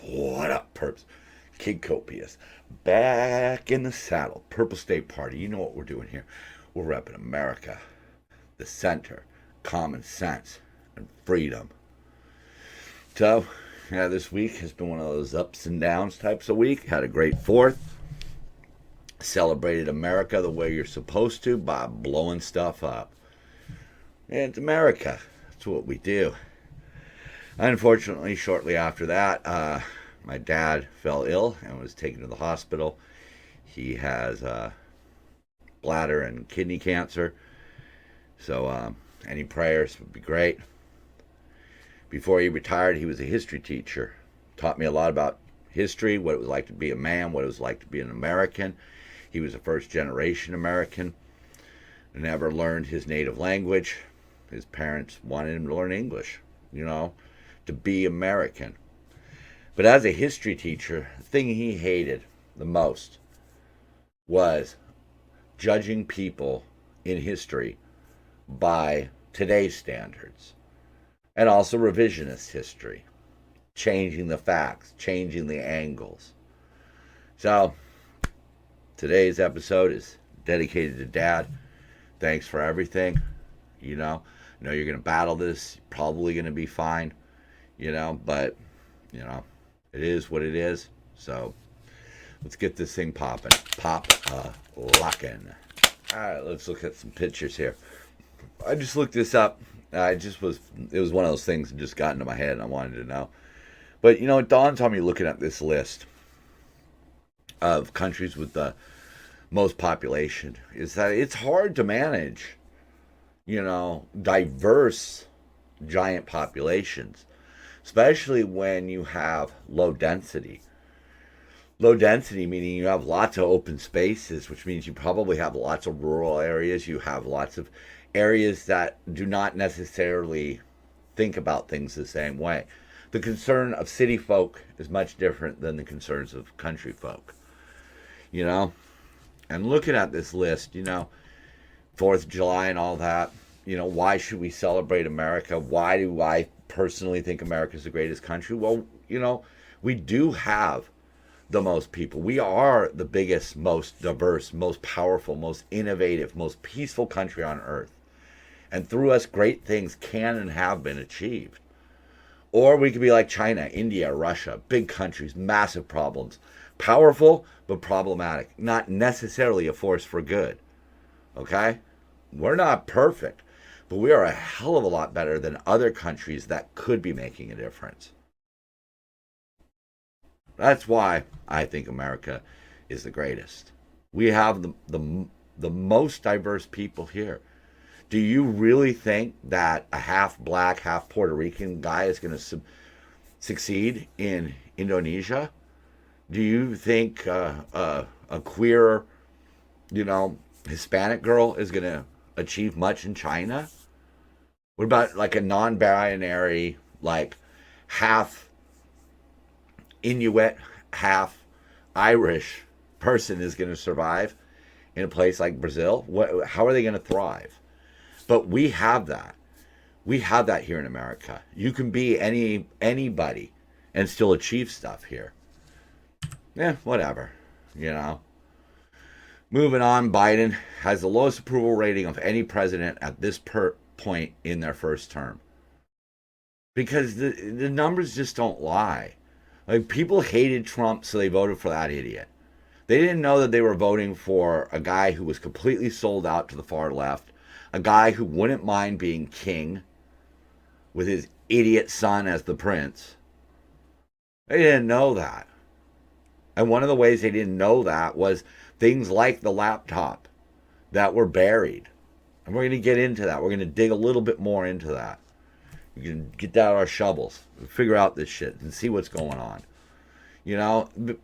What up, perps? Kid Copious. Back in the saddle. Purple State Party. You know what we're doing here. We're repping America. The center. Common sense. And freedom. So, yeah, this week has been one of those ups and downs types of week. Had a great 4th. Celebrated America the way you're supposed to by blowing stuff up. And it's America. That's what we do. Unfortunately, shortly after that, my dad fell ill and was taken to the hospital. He has bladder and kidney cancer. So any prayers would be great. Before he retired, he was a history teacher. Taught me a lot about history, what it was like to be a man, what it was like to be an American. He was a first-generation American. Never learned his native language. His parents wanted him to learn English, to be American. But as a history teacher, the thing he hated the most was judging people in history by today's standards. And also revisionist history. Changing the facts, changing the angles. So, today's episode is dedicated to Dad. Thanks for everything. I know you're going to battle this. You're probably going to be fine. But, it is what it is. So, let's get this thing popping. Locking. All right, let's look at some pictures here. I just looked this up. It was one of those things that just got into my head and I wanted to know. But, it dawns on me looking at this list of countries with the most population is that it's hard to manage, diverse giant populations. Especially when you have low density. Low density meaning you have lots of open spaces, which means you probably have lots of rural areas. You have lots of areas that do not necessarily think about things the same way. The concern of city folk is much different than the concerns of country folk. And looking at this list, 4th of July and all that, why should we celebrate America? Why do I personally think America is the greatest country? Well, we do have the most people. We are the biggest, most diverse, most powerful, most innovative, most peaceful country on earth. And through us, great things can and have been achieved. Or we could be like China, India, Russia, big countries, massive problems. Powerful, but problematic. Not necessarily a force for good. Okay? We're not perfect. But we are a hell of a lot better than other countries that could be making a difference. That's why I think America is the greatest. We have the most diverse people here. Do you really think that a half black, half Puerto Rican guy is going to succeed in Indonesia? Do you think a queer, Hispanic girl is going to achieve much in China? What about like a non-binary, like half Inuit, half Irish person is going to survive in a place like Brazil? How are they going to thrive? But we have that. We have that here in America. You can be anybody and still achieve stuff here. Whatever, Moving on, Biden has the lowest approval rating of any president at this point in their first term. Because the numbers just don't lie. Like, people hated Trump, so they voted for that idiot. They didn't know that they were voting for a guy who was completely sold out to the far left, a guy who wouldn't mind being king with his idiot son as the prince. They didn't know that. And one of the ways they didn't know that was things like the laptop that were buried. And we're going to get into that. We're going to dig a little bit more into that. We can get out our shovels, figure out this shit, and see what's going on.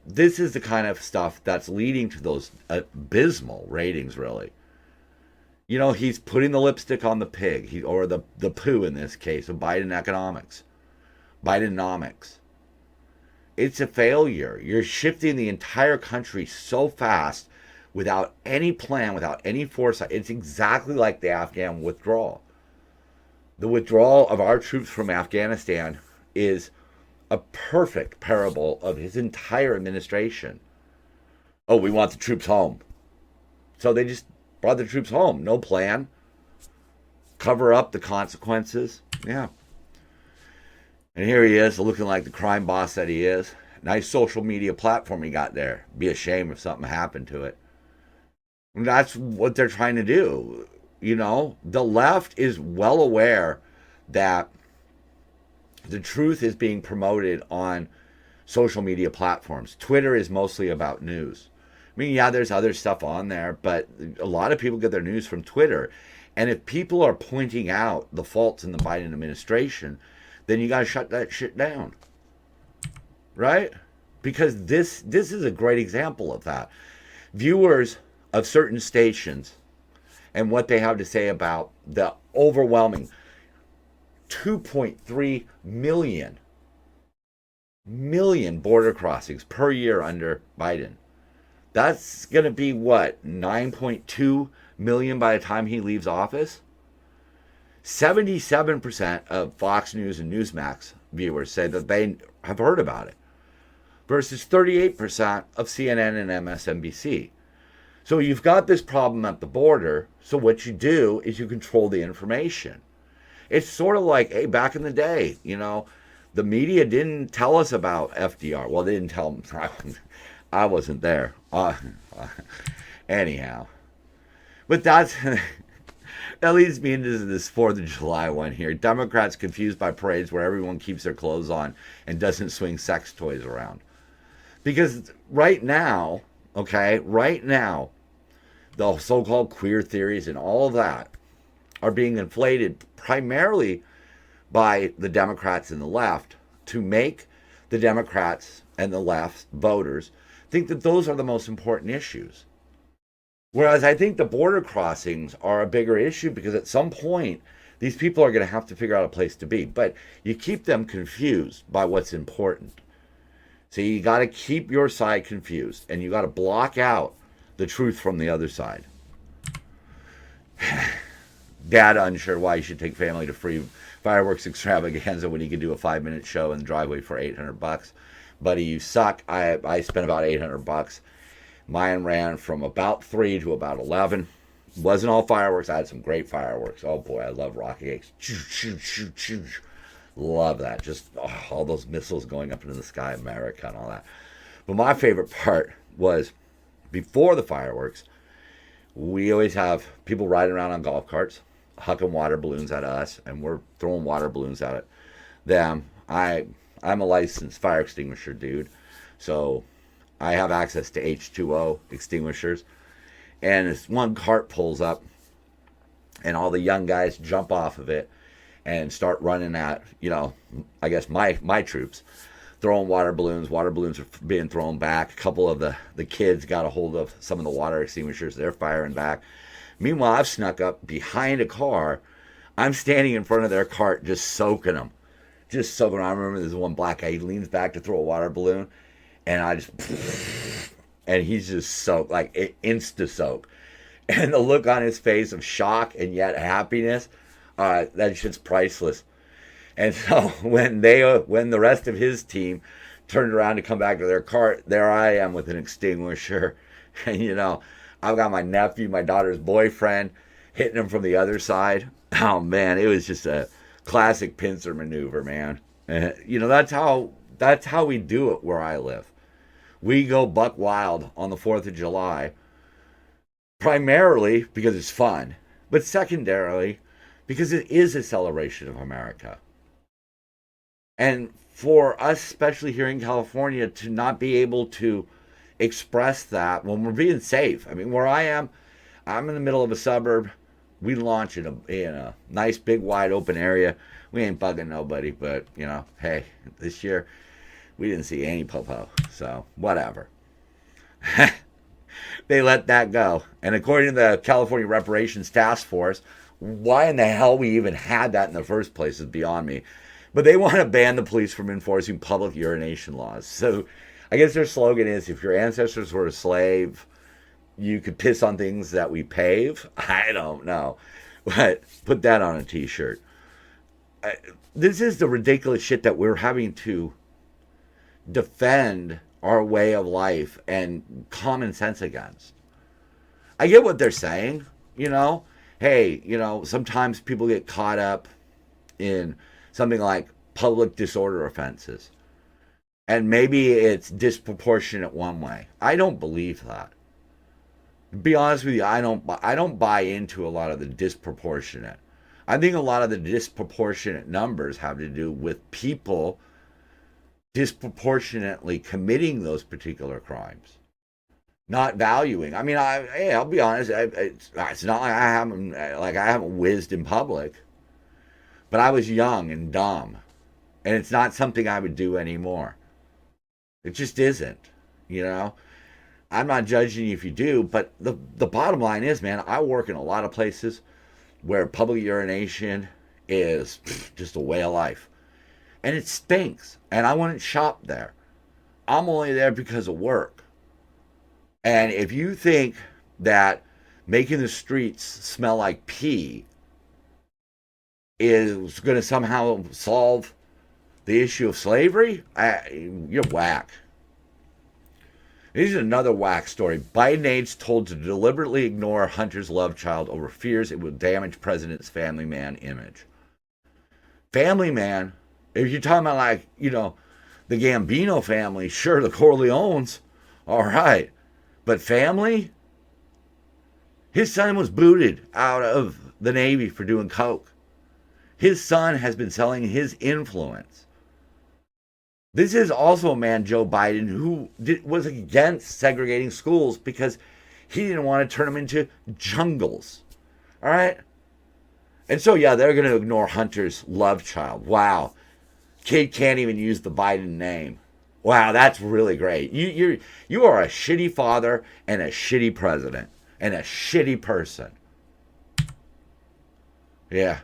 This is the kind of stuff that's leading to those abysmal ratings, really. He's putting the lipstick on the pig, or the poo in this case, of Bidenomics. It's a failure. You're shifting the entire country so fast without any plan, without any foresight. It's exactly like the Afghan withdrawal. The withdrawal of our troops from Afghanistan is a perfect parable of his entire administration. Oh, we want the troops home. So they just brought the troops home. No plan. Cover up the consequences. Yeah. And here he is, looking like the crime boss that he is. Nice social media platform he got there. Be a shame if something happened to it. And that's what they're trying to do. You know, the left is well aware that the truth is being promoted on social media platforms. Twitter is mostly about news. I mean, yeah, there's other stuff on there, but a lot of people get their news from Twitter. And if people are pointing out the faults in the Biden administration, then you got to shut that shit down. Right? Because this is a great example of that. Viewers of certain stations and what they have to say about the overwhelming 2.3 million border crossings per year under Biden. That's going to be what, 9.2 million by the time he leaves office? 77% of Fox News and Newsmax viewers say that they have heard about it, versus 38% of CNN and MSNBC. So you've got this problem at the border, so what you do is you control the information. It's sort of like, hey, back in the day, you know, the media didn't tell us about FDR. Well, they didn't tell them. I wasn't there. Anyhow. But that leads me into this 4th of July one here. Democrats confused by parades where everyone keeps their clothes on and doesn't swing sex toys around. Because right now, the so-called queer theories and all of that are being inflated primarily by the Democrats and the left to make the Democrats and the left voters think that those are the most important issues. Whereas I think the border crossings are a bigger issue because at some point, these people are going to have to figure out a place to be. But you keep them confused by what's important. So you got to keep your side confused, and you got to block out the truth from the other side. Dad unsure why you should take family to free fireworks extravaganza when you can do a 5-minute show in the driveway for $800. Buddy, you suck. I spent about $800. Mine ran from about 3 to about 11. Wasn't all fireworks. I had some great fireworks. Oh boy, I love rocket eggs. Love that. Just all those missiles going up into the sky, America and all that. But my favorite part was before the fireworks, we always have people riding around on golf carts, hucking water balloons at us, and we're throwing water balloons at them. I'm a licensed fire extinguisher dude, so I have access to H2O extinguishers. And this one cart pulls up, and all the young guys jump off of it and start running at, I guess my troops, throwing water balloons. Water balloons are being thrown back. A couple of the kids got a hold of some of the water extinguishers. They're firing back. Meanwhile, I've snuck up behind a car. I'm standing in front of their cart just soaking them. I remember there's one black guy. He leans back to throw a water balloon. And I just, and he's just soaked, like insta soak. And the look on his face of shock and yet happiness, that shit's priceless. And so when the rest of his team turned around to come back to their cart, there I am with an extinguisher. And I've got my nephew, my daughter's boyfriend, hitting him from the other side. Oh man, it was just a classic pincer maneuver, man. That's how we do it where I live. We go buck wild on the 4th of July, primarily because it's fun, but secondarily because it is a celebration of America. And for us, especially here in California, to not be able to express that when we're being safe. I mean, where I am, I'm in the middle of a suburb. We launch in a nice, big, wide open area. We ain't bugging nobody, but, hey, this year we didn't see any popo, so whatever. They let that go. And according to the California Reparations Task Force, why in the hell we even had that in the first place is beyond me. But they want to ban the police from enforcing public urination laws. So I guess their slogan is, if your ancestors were a slave, you could piss on things that we pave. I don't know. But put that on a t-shirt. This is the ridiculous shit that we're having to defend our way of life and common sense against. I get what they're saying, you know. Hey, you know, sometimes people get caught up in something like public disorder offenses. And maybe it's disproportionate one way. I don't believe that. To be honest with you, I don't buy into a lot of the disproportionate. I think a lot of the disproportionate numbers have to do with people disproportionately committing those particular crimes, not valuing. I mean, I'll be honest. It's not like I haven't whizzed in public, but I was young and dumb, and it's not something I would do anymore. It just isn't, you know. I'm not judging you if you do, but the bottom line is, man, I work in a lot of places where public urination is just a way of life. And it stinks. And I wouldn't shop there. I'm only there because of work. And if you think that making the streets smell like pee is going to somehow solve the issue of slavery, you're whack. Here's another whack story. Biden aides told to deliberately ignore Hunter's love child over fears it would damage president's family man image. Family man, if you're talking about like, you know, the Gambino family, sure, the Corleones, all right. But family? His son was booted out of the Navy for doing coke. His son has been selling his influence. This is also a man, Joe Biden, who was against segregating schools because he didn't want to turn them into jungles. All right? And so, yeah, they're going to ignore Hunter's love child. Wow. Kid can't even use the Biden name. Wow, that's really great. You are a shitty father and a shitty president and a shitty person. Yeah.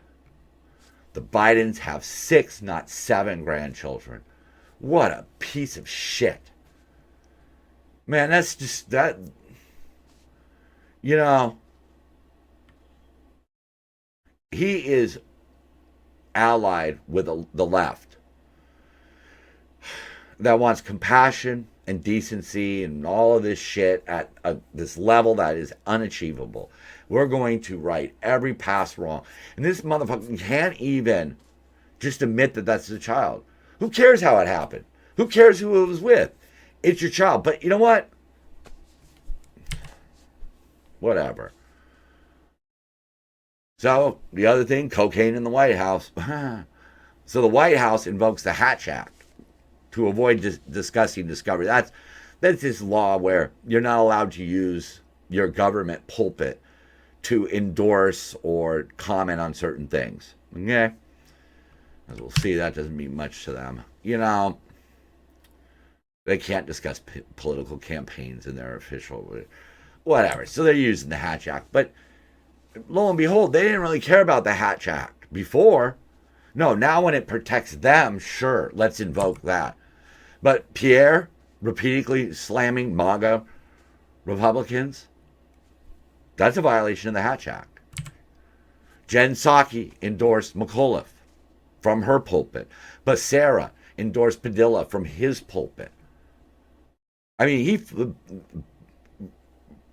The Bidens have 6, not 7 grandchildren. What a piece of shit. Man, that's just that. You know, he is allied with the left that wants compassion and decency and all of this shit at this level that is unachievable. We're going to right every past wrong. And this motherfucker can't even just admit that that's the child. Who cares how it happened? Who cares who it was with? It's your child. But you know what? Whatever. So, the other thing, cocaine in the White House. So the White House invokes the Hatch Act to avoid discussing discovery. That's this law where you're not allowed to use your government pulpit to endorse or comment on certain things. Okay? As we'll see, that doesn't mean much to them. You know, they can't discuss political campaigns in their official, whatever. So they're using the Hatch Act. But lo and behold, they didn't really care about the Hatch Act before. No, now when it protects them, sure, let's invoke that. But Pierre repeatedly slamming MAGA Republicans, that's a violation of the Hatch Act. Jen Psaki endorsed McAuliffe from her pulpit. Becerra endorsed Padilla from his pulpit. I mean,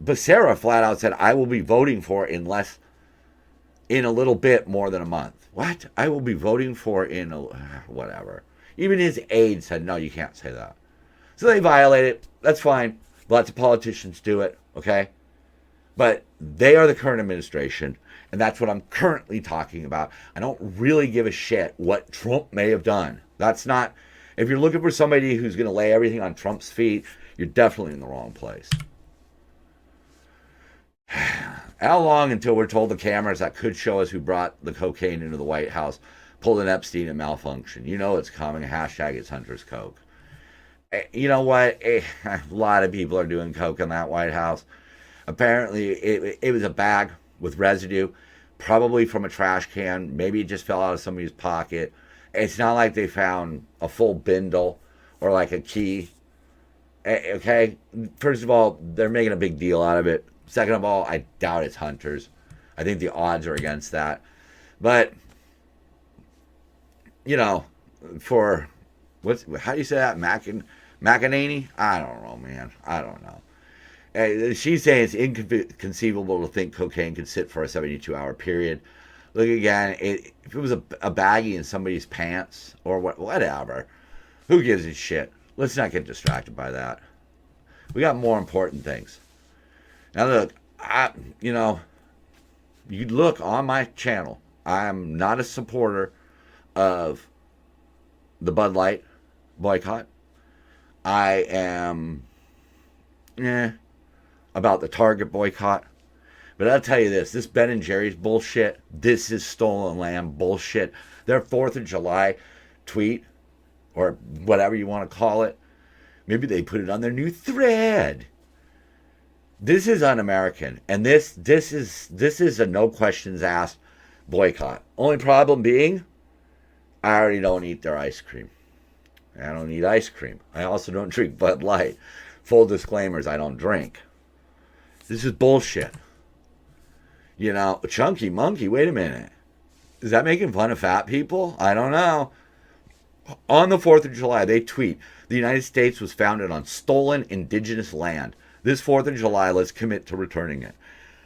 Becerra flat out said, I will be voting for in a little bit more than a month. What? I will be voting for whatever. Even his aide said, no, you can't say that. So they violate it. That's fine. Lots of politicians do it, okay? But they are the current administration, and that's what I'm currently talking about. I don't really give a shit what Trump may have done. That's not, if you're looking for somebody who's going to lay everything on Trump's feet, you're definitely in the wrong place. How long until we're told the cameras that could show us who brought the cocaine into the White House pulled an Epstein and malfunction? You know it's coming. Hashtag it's Hunter's Coke. You know what? A lot of people are doing coke in that White House. Apparently, it was a bag with residue, probably from a trash can. Maybe it just fell out of somebody's pocket. It's not like they found a full bindle or like a key. Okay? First of all, they're making a big deal out of it. Second of all, I doubt it's Hunter's. I think the odds are against that. But, you know, for How do you say that? McEnany? I don't know, man. I don't know. She's saying it's inconceivable to think cocaine could sit for a 72-hour period. Look again, if it was a baggie in somebody's pants or whatever, who gives a shit? Let's not get distracted by that. We got more important things. Now look, you look on my channel. I'm not a supporter of the Bud Light boycott. I am about the Target boycott. But I'll tell you this Ben and Jerry's bullshit, this is stolen land bullshit. Their 4th of July tweet, or whatever you want to call it, maybe they put it on their new thread. This is un-American, and this is a no questions asked boycott. Only problem being, I already don't eat their ice cream. I don't eat ice cream. I also don't drink Bud Light. Full disclaimers, I don't drink. This is bullshit. Chunky Monkey, wait a minute. Is that making fun of fat people? I don't know. On the 4th of July, they tweet, the United States was founded on stolen indigenous land. This 4th of July, let's commit to returning it.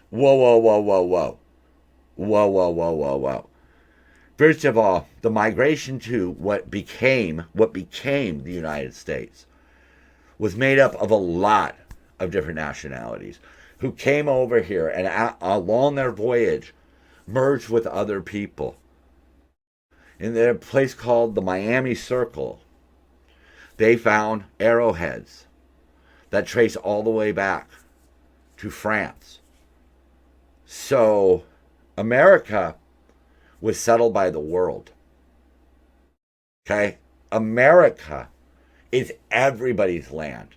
Whoa, whoa, whoa, whoa, whoa. Whoa, whoa, whoa, whoa, whoa. First of all, the migration to what became the United States was made up of a lot of different nationalities who came over here and along their voyage merged with other people. In a place called the Miami Circle, they found arrowheads that trace all the way back to France. So America was settled by the world. Okay? America is everybody's land.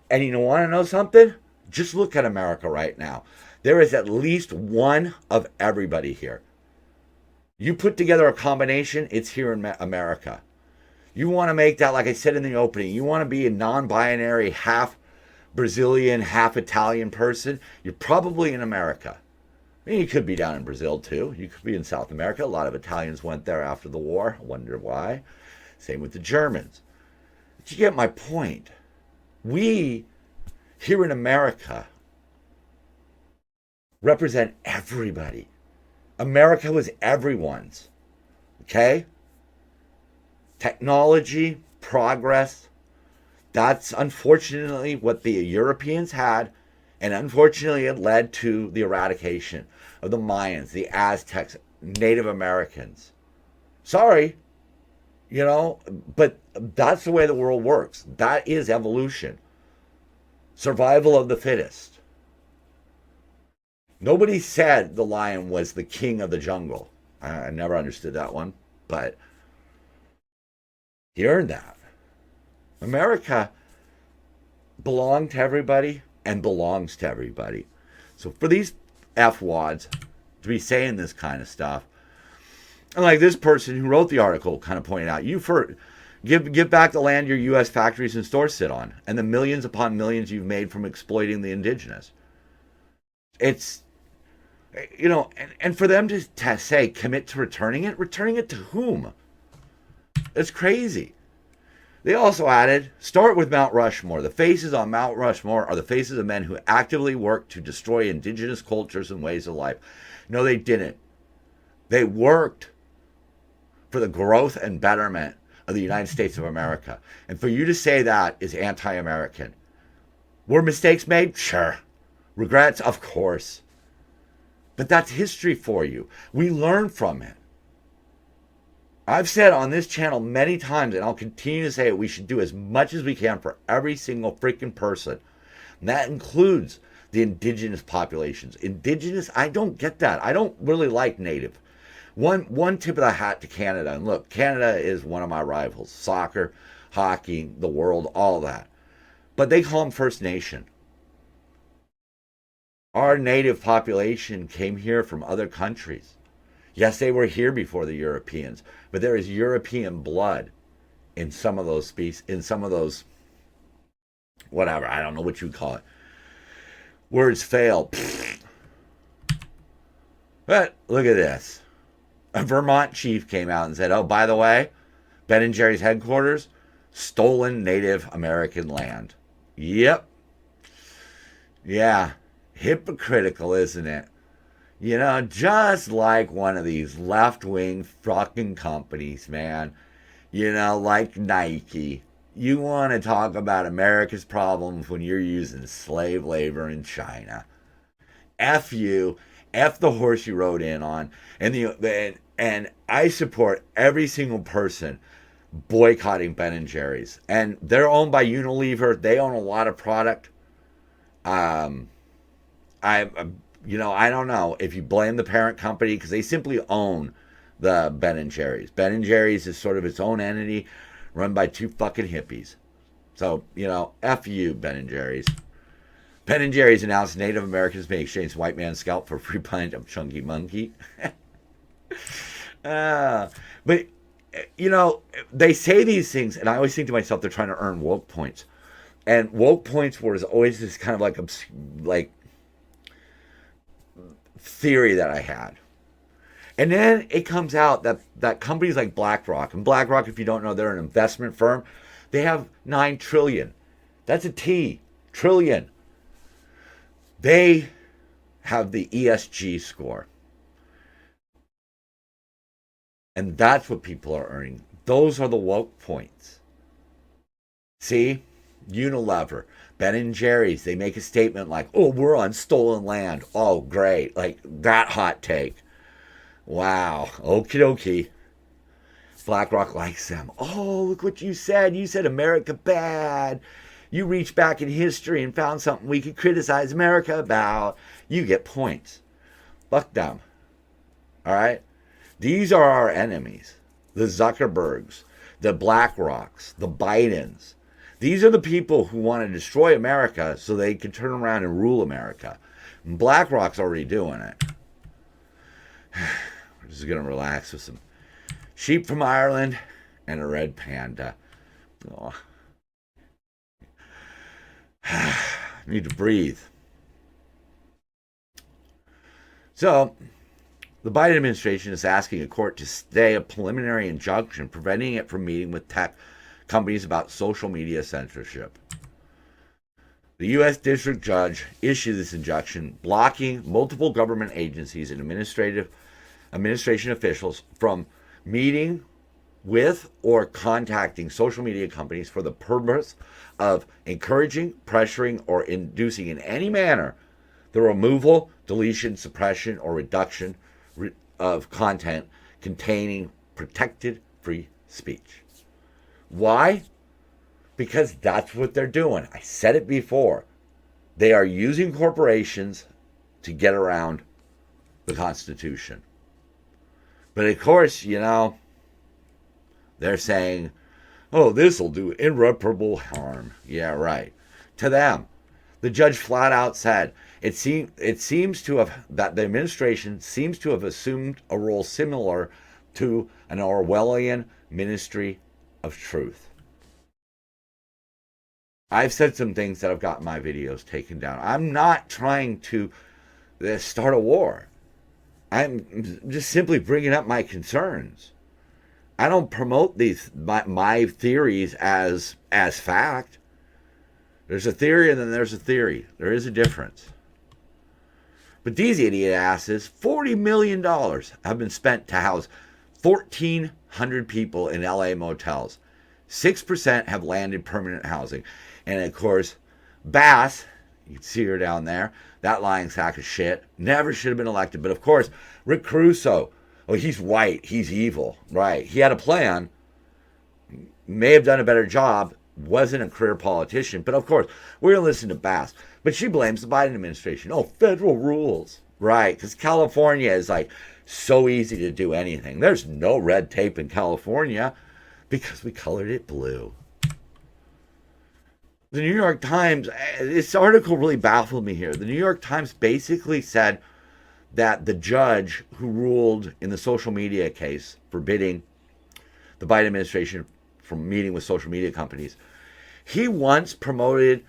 And you want to know something? Just look at America right now. There is at least one of everybody here. You put together a combination, it's here in America. You want to make that, like I said in the opening, you want to be a non-binary, half Brazilian, half Italian person, you're probably in America. I mean, you could be down in Brazil too. You could be in South America. A lot of Italians went there after the war. I wonder why. Same with the Germans. But you get my point. We, here in America, represent everybody. America was everyone's. Okay? Technology, progress, that's unfortunately what the Europeans had, and unfortunately it led to the eradication of the Mayans, the Aztecs, Native Americans. Sorry, but that's the way the world works. That is evolution. Survival of the fittest. Nobody said the lion was the king of the jungle. I never understood that one, but he earned that. America belonged to everybody and belongs to everybody. So for these F-wads to be saying this kind of stuff, and like this person who wrote the article kind of pointed out, give back the land your U.S. factories and stores sit on, and the millions upon millions you've made from exploiting the indigenous. It's, and for them to say commit to returning it to whom? It's crazy. They also added, start with Mount Rushmore. The faces on Mount Rushmore are the faces of men who actively worked to destroy indigenous cultures and ways of life. No, they didn't. They worked for the growth and betterment of the United States of America. And for you to say that is anti-American. Were mistakes made? Sure. Regrets? Of course. But that's history for you. We learn from it. I've said on this channel many times, and I'll continue to say it, we should do as much as we can for every single freaking person. And that includes the indigenous populations. Indigenous, I don't get that. I don't really like native. One tip of the hat to Canada, and look, Canada is one of my rivals. Soccer, hockey, the world, all that. But they call them First Nation. Our native population came here from other countries. Yes, they were here before the Europeans, but there is European blood in some of those species, in some of those, whatever, I don't know what you would call it. Words fail. But look at this. A Vermont chief came out and said, oh, by the way, Ben and Jerry's headquarters, stolen Native American land. Yep. Yeah. Hypocritical, isn't it? You know, just like one of these left-wing fucking companies, man. You know, like Nike. You want to talk about America's problems when you're using slave labor in China. F you. F the horse you rode in on. And I support every single person boycotting Ben and Jerry's. And they're owned by Unilever. They own a lot of product. Um, I, I don't know if you blame the parent company because they simply own the Ben and Jerry's. Ben and Jerry's is sort of its own entity run by two fucking hippies. So, F you, Ben and Jerry's. Ben and Jerry's announced Native Americans may exchange white man's scalp for a free pint of chunky monkey. But, they say these things, and I always think to myself, they're trying to earn woke points. And woke points was always this kind of like theory that I had. And then it comes out that companies like BlackRock, and BlackRock, if you don't know, they're an investment firm. They have 9 trillion. That's a T, trillion. They have the ESG score. And that's what people are earning. Those are the woke points. See? Unilever, Ben and Jerry's, they make a statement like, oh, we're on stolen land. Oh, great. Like that hot take. Wow. Okie dokie. BlackRock likes them. Oh, look what you said. You said America bad. You reached back in history and found something we could criticize America about. You get points. Fuck them. All right? These are our enemies. The Zuckerbergs, the BlackRocks, the Bidens. These are the people who want to destroy America so they can turn around and rule America. And BlackRock's already doing it. We're just going to relax with some sheep from Ireland and a red panda. Oh. Need to breathe. So, the Biden administration is asking a court to stay a preliminary injunction preventing it from meeting with tech companies about social media censorship. The U.S. District Judge issued this injunction blocking multiple government agencies and administration officials from meeting with or contacting social media companies for the purpose of encouraging, pressuring, or inducing in any manner the removal, deletion, suppression, or reduction of content containing protected free speech. Why? Because that's what they're doing. I said it before. They are using corporations to get around the Constitution. But of course, they're saying, oh, this will do irreparable harm. Yeah, right. To them. The judge flat out said, it seems to have, that the administration seems to have assumed a role similar to an Orwellian ministry of truth. I've said some things that have gotten my videos taken down. I'm not trying to start a war. I'm just simply bringing up my concerns. I don't promote my theories as fact. There's a theory and then there's a theory. There is a difference. But these idiot asses, $40 million have been spent to house 1,400 people in LA motels. 6% have landed permanent housing. And of course, Bass, you can see her down there, that lying sack of shit, never should have been elected. But of course, Rick Caruso, oh, he's white, he's evil, right? He had a plan, may have done a better job, wasn't a career politician. But of course, we're going to listen to Bass. But she blames the Biden administration. Oh, federal rules. Right, because California is like so easy to do anything. There's no red tape in California because we colored it blue. The New York Times, this article really baffled me here. The New York Times basically said that the judge who ruled in the social media case forbidding the Biden administration from meeting with social media companies, he once promoted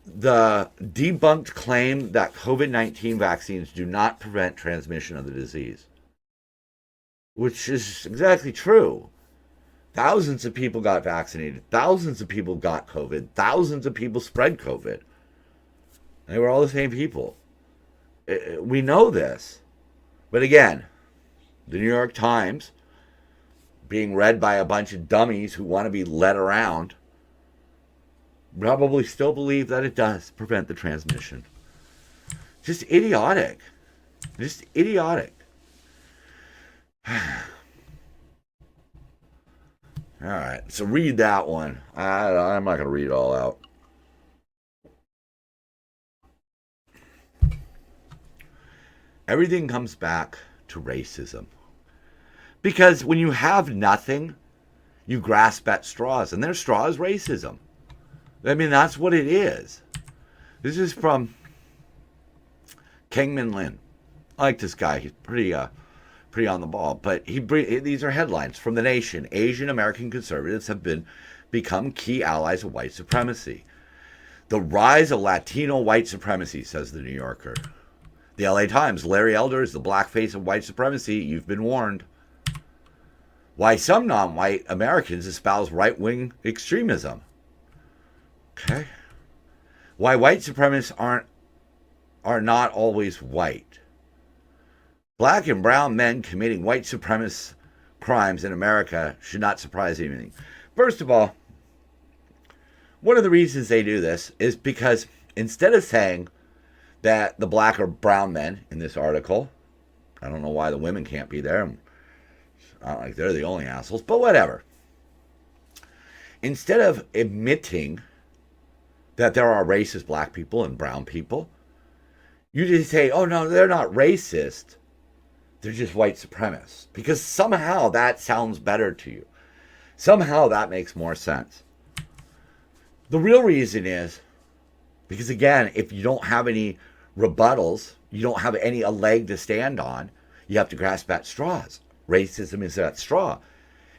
the debunked claim that COVID-19 vaccines do not prevent transmission of the disease, which is exactly true. Thousands of people got vaccinated. Thousands of people got COVID. Thousands of people spread COVID. They were all the same people. We know this. But again, the New York Times, being read by a bunch of dummies who want to be led around, probably still believe that it does prevent the transmission. Just idiotic. Just idiotic. All right, so read that one. I'm not going to read it all out. Everything comes back to racism. Because when you have nothing, you grasp at straws. And their straw is racism. I mean, that's what it is. This is from Kingman Lin. I like this guy. He's pretty on the ball. But these are headlines from The Nation. Asian American conservatives have become key allies of white supremacy. The rise of Latino white supremacy, says the New Yorker. The LA Times. Larry Elder is the blackface of white supremacy. You've been warned. Why some non-white Americans espouse right-wing extremism. Okay. Why white supremacists are not always white. Black and brown men committing white supremacist crimes in America should not surprise anything. First of all, one of the reasons they do this is because instead of saying that the black or brown men in this article, I don't know why the women can't be there. It's not like they're the only assholes, but whatever. Instead of admitting that there are racist black people and brown people, you just say, oh no, they're not racist. They're just white supremacists. Because somehow that sounds better to you. Somehow that makes more sense. The real reason is because, again, if you don't have any rebuttals, you don't have a leg to stand on, you have to grasp at straws. Racism is that straw.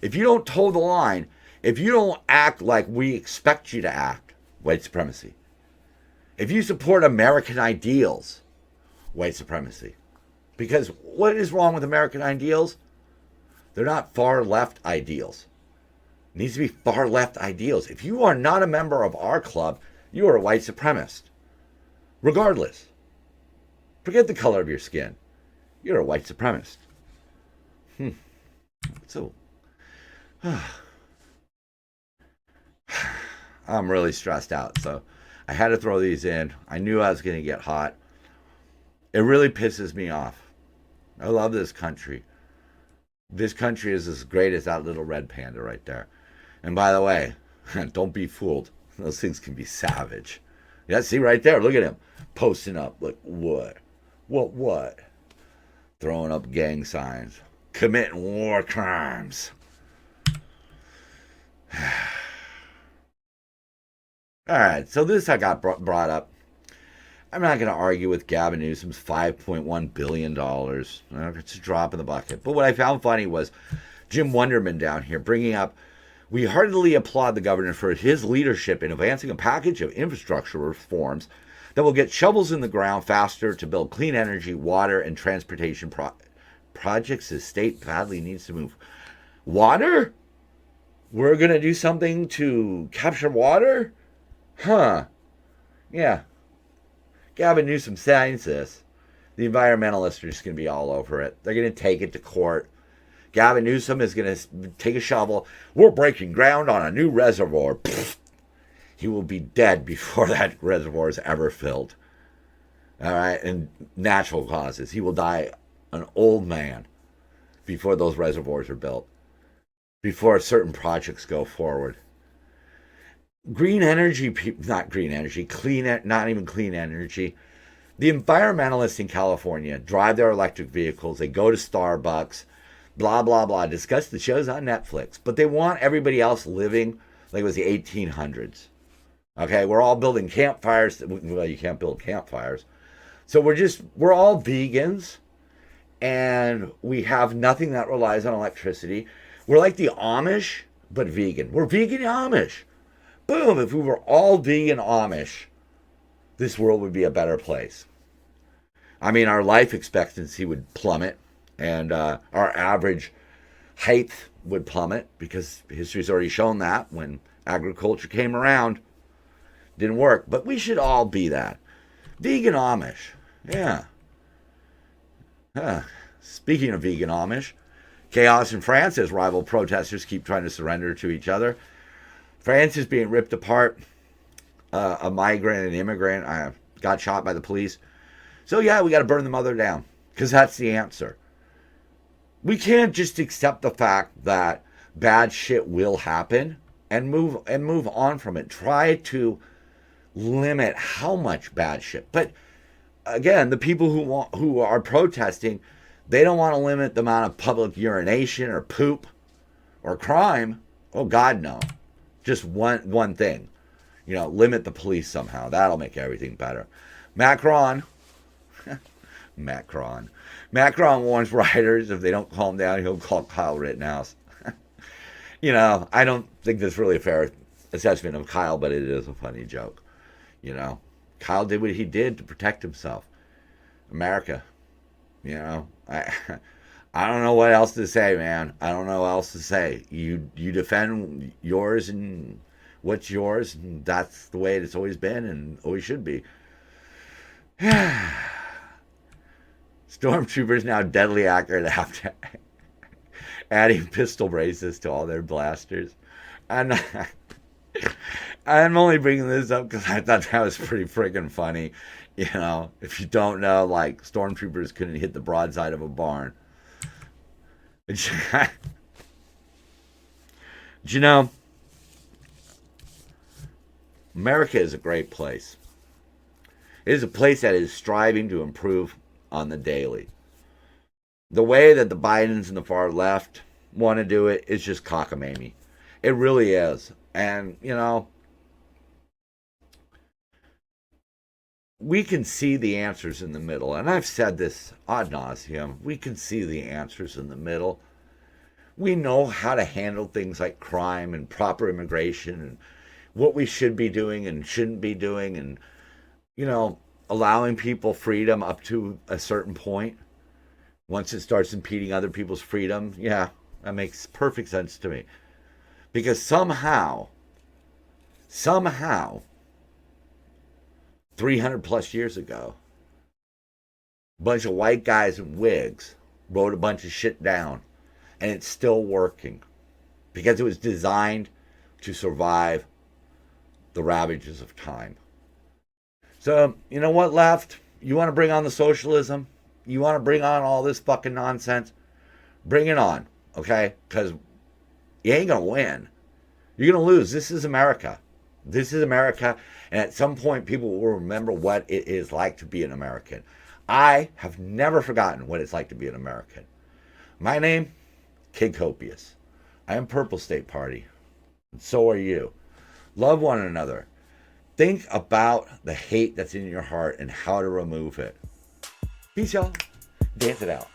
If you don't toe the line, if you don't act like we expect you to act, white supremacy. If you support American ideals, white supremacy. Because what is wrong with American ideals? They're not far left ideals. It needs to be far left ideals. If you are not a member of our club, you are a white supremacist. Regardless. Forget the color of your skin. You're a white supremacist. So, I'm really stressed out. So, I had to throw these in. I knew I was going to get hot. It really pisses me off. I love this country. This country is as great as that little red panda right there. And by the way, don't be fooled. Those things can be savage. Yeah, see right there. Look at him. Posting up. Like, what? What? Throwing up gang signs. Committing war crimes. All right, so this I got brought up. I'm not going to argue with Gavin Newsom's $5.1 billion. It's a drop in the bucket. But what I found funny was Jim Wonderman down here bringing up, we heartily applaud the governor for his leadership in advancing a package of infrastructure reforms that will get shovels in the ground faster to build clean energy, water, and transportation projects the state badly needs to move. Water? We're going to do something to capture water? Huh. Yeah. Gavin Newsom signs this. The environmentalists are just going to be all over it. They're going to take it to court. Gavin Newsom is going to take a shovel. We're breaking ground on a new reservoir. Pfft. He will be dead before that reservoir is ever filled. All right? And natural causes. He will die an old man before those reservoirs are built. Before certain projects go forward. Green energy, not green energy, not even clean energy. The environmentalists in California drive their electric vehicles. They go to Starbucks, blah, blah, blah, discuss the shows on Netflix. But they want everybody else living like it was the 1800s. Okay, we're all building campfires. Well, you can't build campfires. So we're all vegans. And we have nothing that relies on electricity. We're like the Amish, but vegan. We're vegan Amish. Boom, if we were all vegan Amish, this world would be a better place. I mean, our life expectancy would plummet, and our average height would plummet, because history's already shown that when agriculture came around, didn't work. But we should all be that. Vegan Amish. Yeah. Speaking of vegan Amish, chaos in France as rival protesters keep trying to surrender to each other. France is being ripped apart. A migrant and immigrant got shot by the police. So yeah, we got to burn the mother down, because that's the answer. We can't just accept the fact that bad shit will happen and move on from it. Try to limit how much bad shit. But again, the people who are protesting, they don't want to limit the amount of public urination or poop or crime. Oh God, no. Just one thing. Limit the police somehow. That'll make everything better. Macron warns rioters if they don't calm down, he'll call Kyle Rittenhouse. I don't think that's really a fair assessment of Kyle, but it is a funny joke. Kyle did what he did to protect himself. America. I don't know what else to say, man. I don't know what else to say. You defend yours and what's yours, and that's the way it's always been and always should be. Stormtroopers now deadly accurate after adding pistol braces to all their blasters. I'm only bringing this up because I thought that was pretty friggin' funny. If you don't know, like, stormtroopers couldn't hit the broadside of a barn. America is a great place. It is a place that is striving to improve on the daily. The way that the Bidens and the far left want to do it is just cockamamie. It really is. And, we can see the answers in the middle. And I've said this ad nauseum. We can see the answers in the middle. We know how to handle things like crime and proper immigration and what we should be doing and shouldn't be doing, and, allowing people freedom up to a certain point. Once it starts impeding other people's freedom, yeah, that makes perfect sense to me. Because somehow, 300 plus years ago, a bunch of white guys in wigs wrote a bunch of shit down, and it's still working because it was designed to survive the ravages of time. So, you know what, left? You want to bring on the socialism? You want to bring on all this fucking nonsense? Bring it on, okay? Because you ain't going to win. You're going to lose. This is America. This is America. And at some point, people will remember what it is like to be an American. I have never forgotten what it's like to be an American. My name, Kid Copious. I am Purple State Party. And so are you. Love one another. Think about the hate that's in your heart and how to remove it. Peace, y'all. Dance it out.